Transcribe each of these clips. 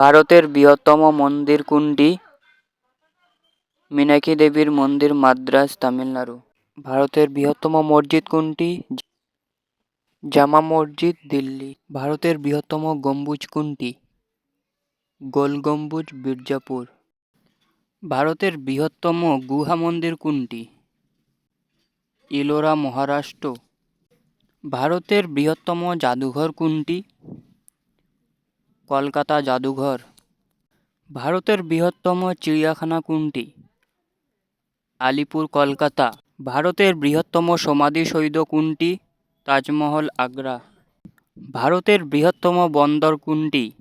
ভারতের বৃহত্তম মন্দির কোনটি? মীনাক্ষী দেবীর মন্দির, মাদ্রাজ, তামিলনাড়ু। ভারতের বৃহত্তম মসজিদ কোনটি? জামা মসজিদ, দিল্লি। ভারতের বৃহত্তম গম্বুজ কোনটি? গোল গম্বুজ, মির্জাপুর। ভারতের বৃহত্তম গুহা মন্দির কোনটি? ইলোরা, মহারাষ্ট্র। ভারতের বৃহত্তম জাদুঘর কোনটি? কলকাতা জাদুঘর। ভারতের বৃহত্তম চিড়িয়াখানা কোনটি? আলিপুর, কলকাতা। ভারতের বৃহত্তম সমাধিসৌধ কোনটি? তাজমহল, আগ্রা। ভারতের বৃহত্তম বন্দর কোনটি?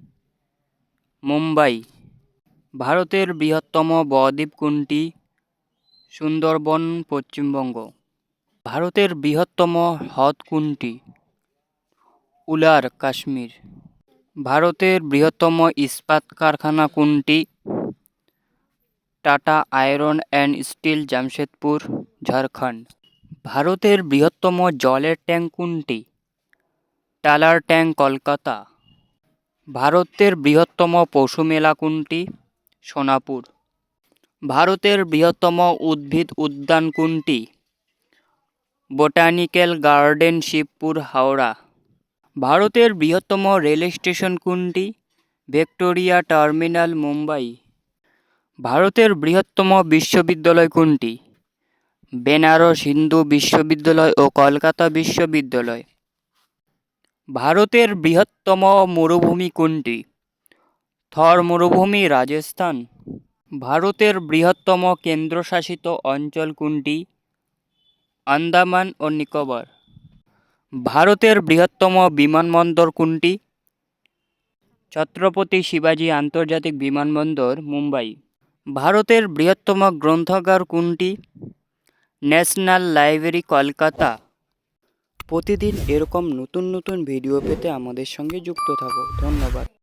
মুম্বাই। ভারতের বৃহত্তম বদ্বীপ কোনটি? সুন্দরবন, পশ্চিমবঙ্গ। ভারতের বৃহত্তম হ্রদ কোনটি? উলার, কাশ্মীর। ভারতের বৃহত্তম ইস্পাত কারখানা কোনটি? Tata iron and steel, Jamshedpur, Jharkhand. ভারতের বৃহত্তম জলের ট্যাঙ্ক কোনটি? টালার ট্যাঙ্ক, কলকাতা। ভারতের বৃহত্তম পশু মেলা কোনটি? সোনাপুর। ভারতের বৃহত্তম উদ্ভিদ উদ্যান কোনটি? Botanical garden, Shibpur, Howrah. ভারতের বৃহত্তম রেল স্টেশন কোনটি? Victoria terminal, Mumbai. ভারতের বৃহত্তম বিশ্ববিদ্যালয় কোনটি? বেনারস হিন্দু বিশ্ববিদ্যালয় ও কলকাতা বিশ্ববিদ্যালয়। ভারতের বৃহত্তম মরুভূমি কোনটি? থর মরুভূমি, রাজস্থান। ভারতের বৃহত্তম কেন্দ্রশাসিত অঞ্চল কোনটি? আন্দামান ও নিকোবর। ভারতের বৃহত্তম বিমানবন্দর কোনটি? ছত্রপতি শিবাজী আন্তর্জাতিক বিমানবন্দর, মুম্বাই। ভারতের বৃহত্তম গ্রন্থাগার কোনটি? National library, Kolkata. প্রতিদিন এরকম নতুন নতুন ভিডিও পেতে আমাদের সঙ্গে যুক্ত থাকো। ধন্যবাদ।